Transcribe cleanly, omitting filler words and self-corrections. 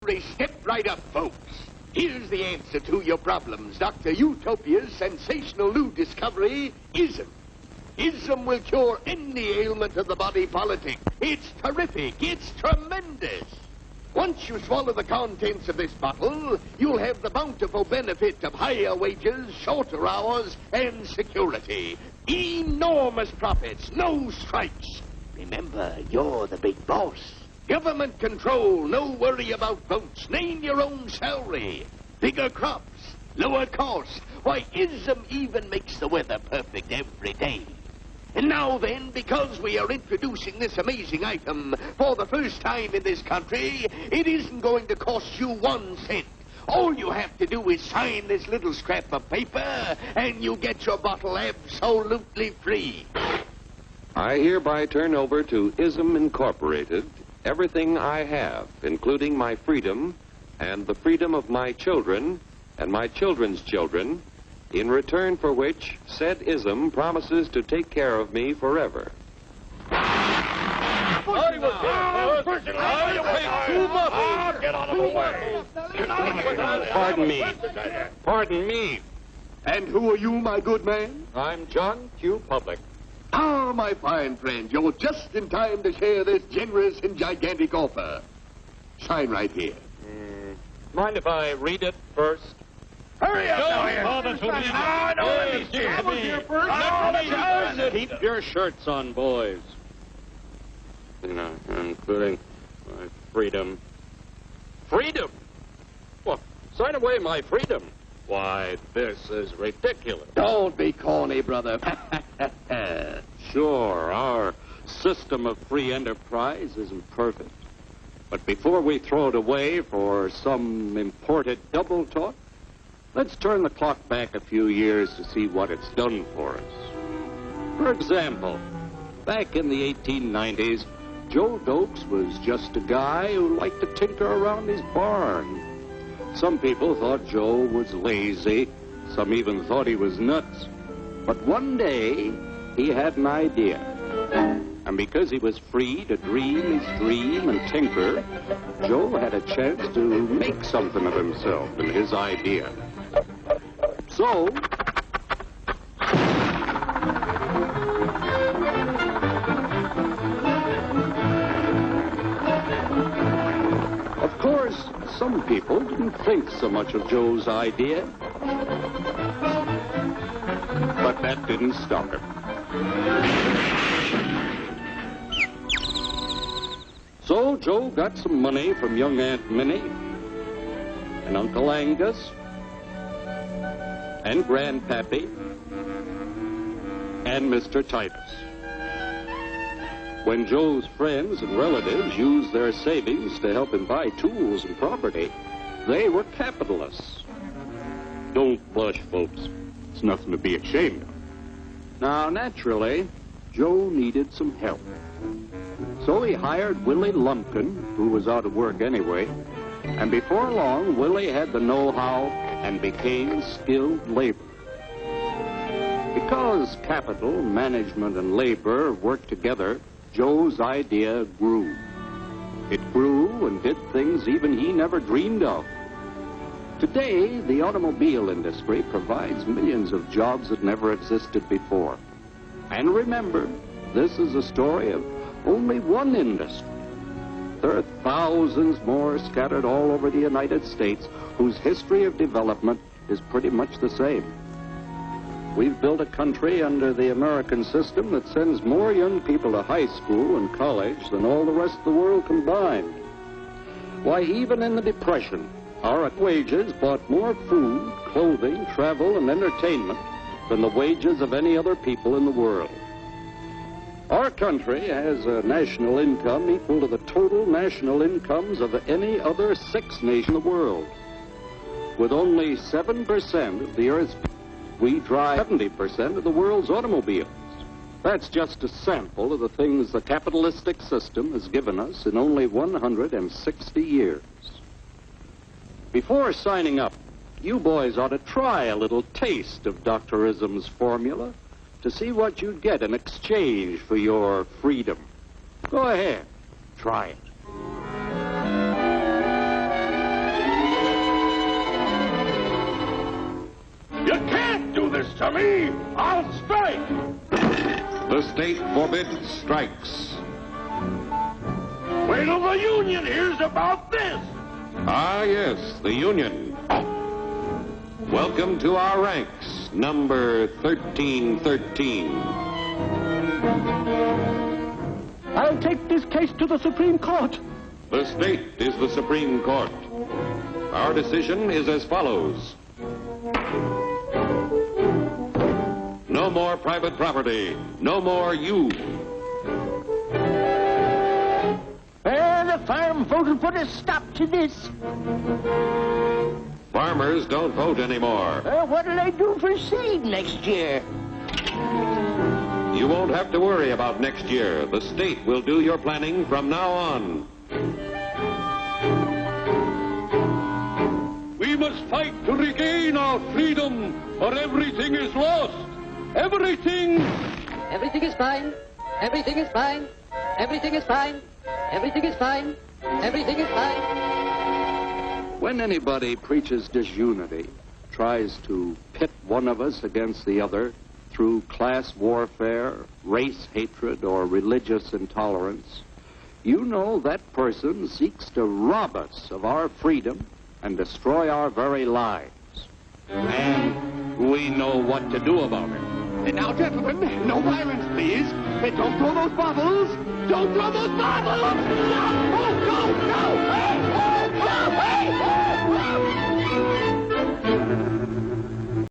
every step right up, folks. Here's the answer to your problems. Dr. Utopia's sensational new discovery, ism. Ism will cure any ailment of the body politic. It's terrific. It's tremendous. Once you swallow the contents of this bottle, you'll have the bountiful benefit of higher wages, shorter hours, and security. Enormous profits, no strikes. Remember, you're the big boss. Government control, no worry about votes. Name your own salary. Bigger crops, lower costs. Why, ism even makes the weather perfect every day. And now then, because we are introducing this amazing item for the first time in this country, it isn't going to cost you 1 cent. All you have to do is sign this little scrap of paper, and you get your bottle absolutely free. I hereby turn over to Ism Incorporated everything I have, including my freedom and the freedom of my children and my children's children, in return for which said ism promises to take care of me forever. Pardon me. Pardon me. And who are you, my good man? I'm John Q. Public. Ah, my fine friend, you're just in time to share this generous and gigantic offer. Sign right here. Mind if I read it first? Hurry up, Keep your shirts on, boys. You know, including my freedom. Freedom? Well, sign away my freedom. Why, this is ridiculous. Don't be corny, brother. Sure, our system of free enterprise isn't perfect. But before we throw it away for some imported double talk, let's turn the clock back a few years to see what it's done for us. For example, back in the 1890s, Joe Dokes was just a guy who liked to tinker around his barn. Some people thought Joe was lazy. Some even thought he was nuts. But one day, he had an idea. And because he was free to dream his dream and tinker, Joe had a chance to make something of himself and his idea. So, of course, some people didn't think so much of Joe's idea. But that didn't stop him. So Joe got some money from young Aunt Minnie and Uncle Angus and Grandpappy and Mr. Titus. When Joe's friends and relatives used their savings to help him buy tools and property, they were capitalists. Don't blush, folks. It's nothing to be ashamed of. Now, naturally, Joe needed some help. So he hired Willie Lumpkin, who was out of work anyway, and before long, Willie had the know-how and became skilled labor. Because capital, management, and labor worked together, Joe's idea grew. It grew and did things even he never dreamed of. Today, the automobile industry provides millions of jobs that never existed before. And remember, this is a story of only one industry. There are thousands more scattered all over the United States whose history of development is pretty much the same. We've built a country under the American system that sends more young people to high school and college than all the rest of the world combined. Why, even in the Depression, our wages bought more food, clothing, travel, and entertainment than the wages of any other people in the world. Our country has a national income equal to the total national incomes of any other 6 nations in the world. With only 7% of the Earth's people, we drive 70% of the world's automobiles. That's just a sample of the things the capitalistic system has given us in only 160 years. Before signing up, you boys ought to try a little taste of Dr. Ism's formula to see what you'd get in exchange for your freedom. Go ahead, try it. me, I'll strike! The state forbids strikes. Wait till the Union hears about this! Ah, yes, the Union. Welcome to our ranks, number 1313. I'll take this case to the Supreme Court. The state is the Supreme Court. Our decision is as follows. No more private property. No more you. The farm voters put a stop to this. Farmers don't vote anymore. What'll they do for seed next year? You won't have to worry about next year. The state will do your planning from now on. We must fight to regain our freedom, or everything is lost. Everything! Everything is fine. Everything is fine. Everything is fine. Everything is fine. Everything is fine. When anybody preaches disunity, tries to pit one of us against the other through class warfare, race hatred, or religious intolerance, you know that person seeks to rob us of our freedom and destroy our very lives. And we know what to do about it. Now, gentlemen, no violence, please. Don't throw those bottles. Don't throw those bottles! No! Oh, no! No! Hey! Oh, no! Hey! Oh, no!